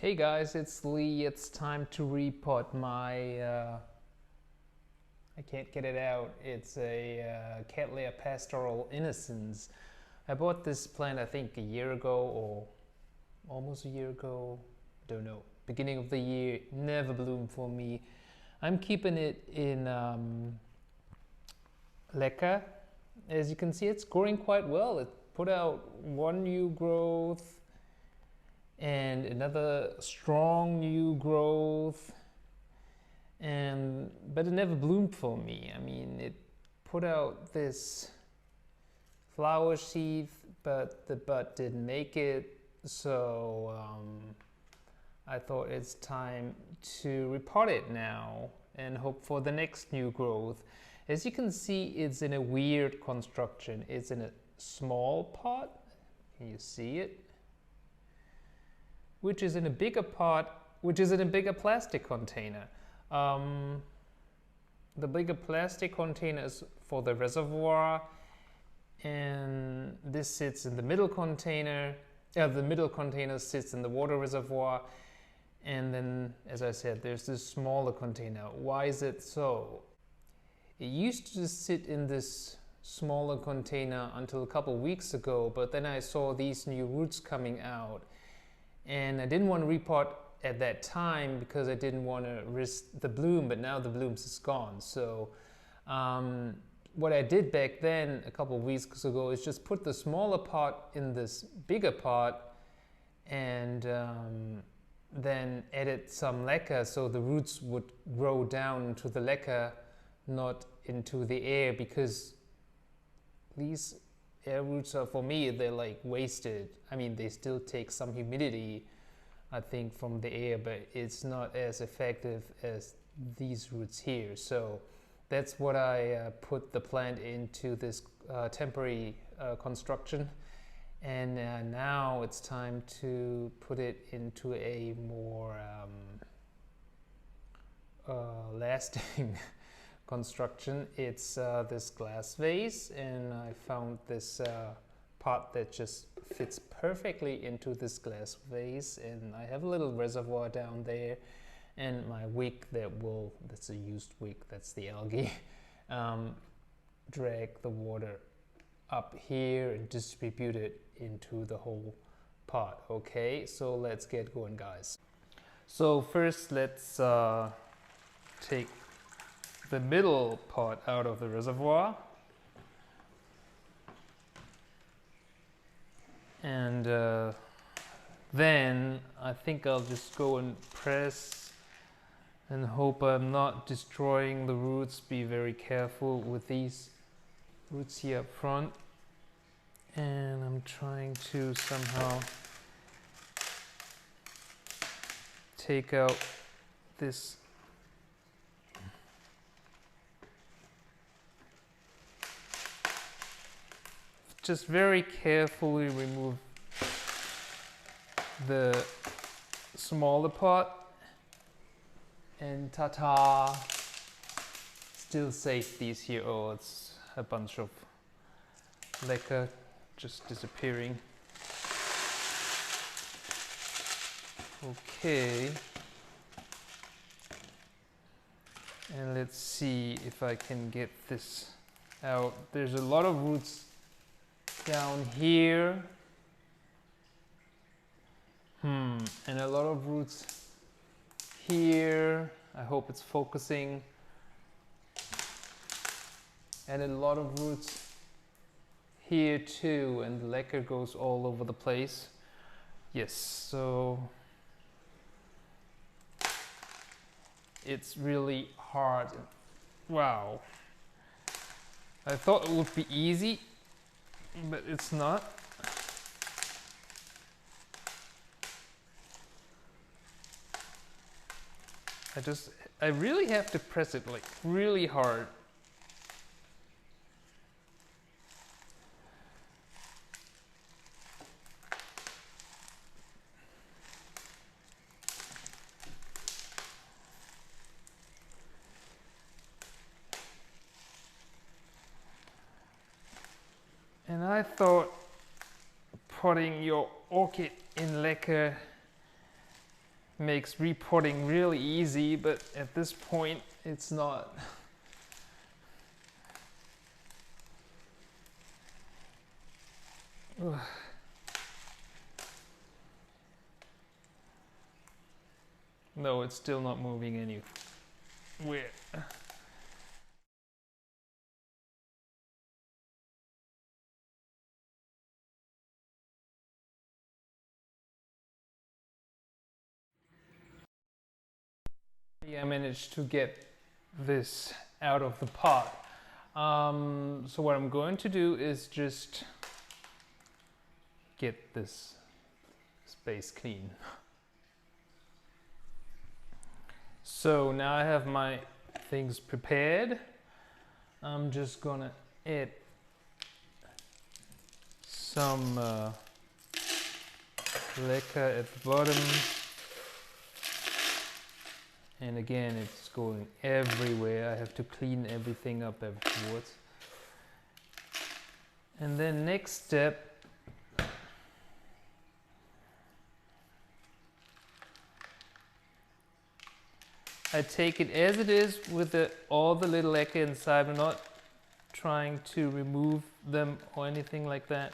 Hey guys, it's Lee. It's time to repot my, I can't get it out. It's a Cattleya Pastoral Innocence. I bought this plant I think a year ago or almost a year ago. Don't know. Beginning of the year, never bloomed for me. I'm keeping it in Leca. As you can see, it's growing quite well. It put out one new growth and another strong new growth, but it never bloomed for me. I mean, it put out this flower sheath, but the bud didn't make it, so I thought it's time to repot it now and hope for the next new growth. As you can see, it's in a weird construction. It's in a small pot. Can you see it? Which is in a bigger pot, which is in a bigger plastic container. The bigger plastic container is for the reservoir, and this sits in the middle container. The middle container sits in the water reservoir, and then, as I said, there's this smaller container. Why is it so? It used to just sit in this smaller container until a couple weeks ago, but then I saw these new roots coming out. And I didn't want to repot at that time because I didn't want to risk the bloom, but now the blooms is gone. So what I did back then a couple of weeks ago is just put the smaller pot in this bigger pot and then added some leca so the roots would grow down into the leca, not into the air, because these air roots are, for me, they're like wasted. I mean, they still take some humidity, I think, from the air, but it's not as effective as these roots here. So that's what I put the plant into, this temporary construction. And now it's time to put it into a more lasting construction. It's this glass vase, and I found this pot that just fits perfectly into this glass vase, and I have a little reservoir down there, and my wick that's a used wick, that's the algae, drag the water up here and distribute it into the whole pot. Okay, so let's get going, guys. So first let's take the middle pot out of the reservoir, and then I think I'll just go and press and hope I'm not destroying the roots. Be very careful with these roots here up front, and I'm trying to somehow take out this just very carefully remove the smaller pot, and ta-ta, still safe these here. Oh, it's a bunch of leca just disappearing. Okay, and let's see if I can get this out. There's a lot of roots down here, and a lot of roots here. I hope it's focusing, and a lot of roots here too, and the leca goes all over the place. Yes, so it's really hard. Wow, I thought it would be easy, but it's not. I really have to press it like really hard. And I thought putting your orchid in leca makes repotting really easy, but at this point it's not. Ugh. No, it's still not moving anywhere. I managed to get this out of the pot. So what I'm going to do is just get this space clean. So now I have my things prepared. I'm just gonna add some Leca at the bottom. And again, it's going everywhere. I have to clean everything up afterwards. And then next step, I take it as it is with all the little Leca inside. I'm not trying to remove them or anything like that.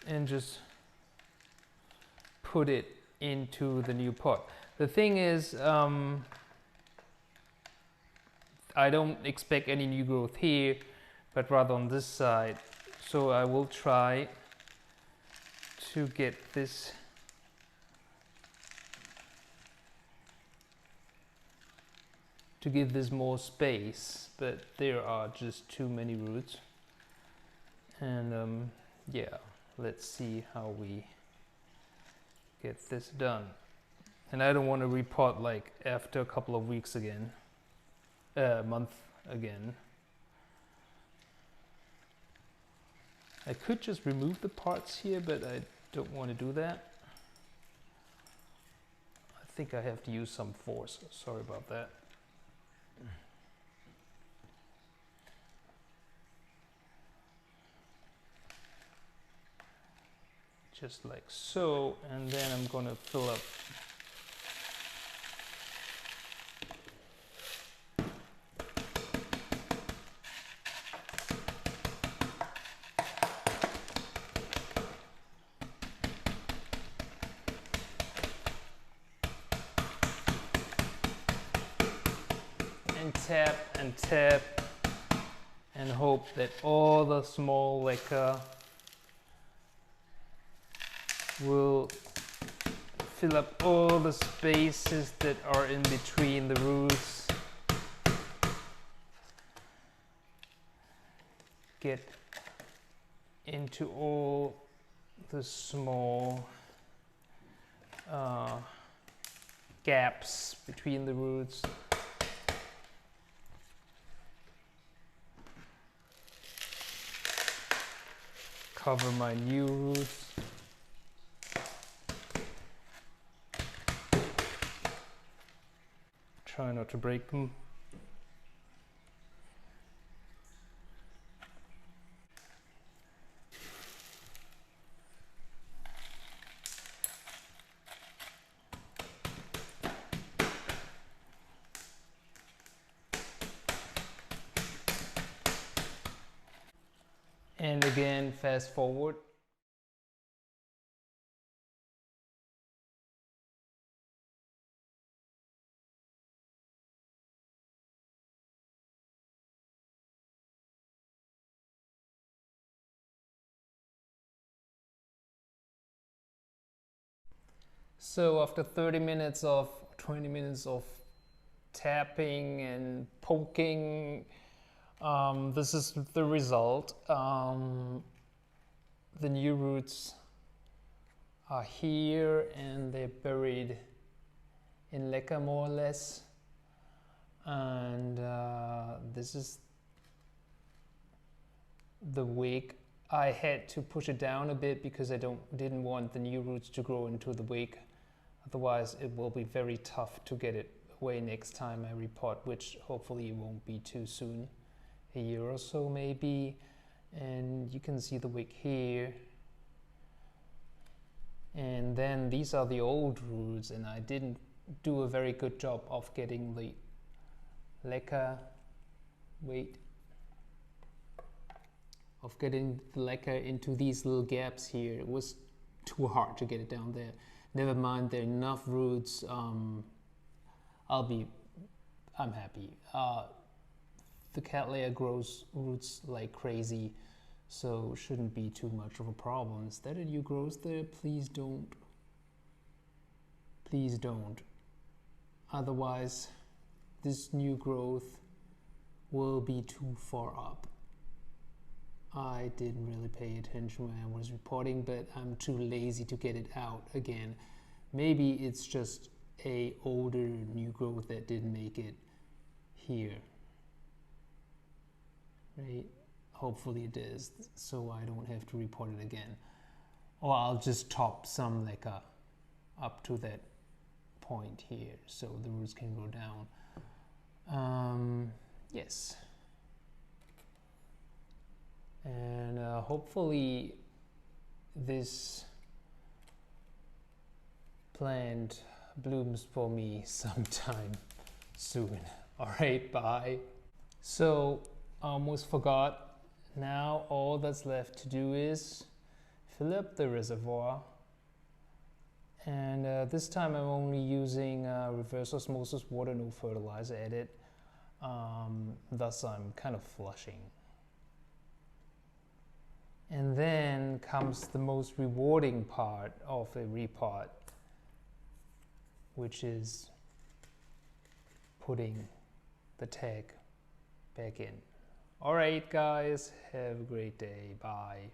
And just put it into the new pot. The thing is, I don't expect any new growth here, but rather on this side. So I will try to get this to give this more space, but there are just too many roots. And yeah, let's see how we get this done. And I don't want to repot like after a couple of weeks again, month again. I could just remove the parts here, but I don't want to do that. I think I have to use some force. Sorry about that. Just like so, and then I'm going to fill up and tap and hope that all the small Leca will fill up all the spaces that are in between the roots. Get into all the small gaps between the roots. Cover my new roots. Try not to break them. And again, fast forward. So after 30 minutes of 20 minutes of tapping and poking, this is the result. The new roots are here and they're buried in Leca more or less. And this is the wick. I had to push it down a bit because I didn't want the new roots to grow into the wick. Otherwise it will be very tough to get it away next time I repot, which hopefully won't be too soon, a year or so maybe. And you can see the wick here. And then these are the old roots, and I didn't do a very good job of getting the Leca, of getting the Leca into these little gaps here. It was too hard to get it down there. Never mind, there are enough roots. I'm happy. The Cattleya grows roots like crazy, so shouldn't be too much of a problem. Is that a new growth there? Please don't. Please don't. Otherwise, this new growth will be too far up. I didn't really pay attention when I was reporting, but I'm too lazy to get it out again. Maybe it's just a older new growth that didn't make it here. Right? Hopefully it is, so I don't have to report it again. Or I'll just top some Leca up to that point here, so the roots can grow down. Yes. And hopefully this plant blooms for me sometime soon. All right, bye. So I almost forgot. Now all that's left to do is fill up the reservoir. And this time I'm only using reverse osmosis water, no fertilizer added. Thus I'm kind of flushing. And then comes the most rewarding part of a repot, which is putting the tag back in. All right, guys, have a great day. Bye.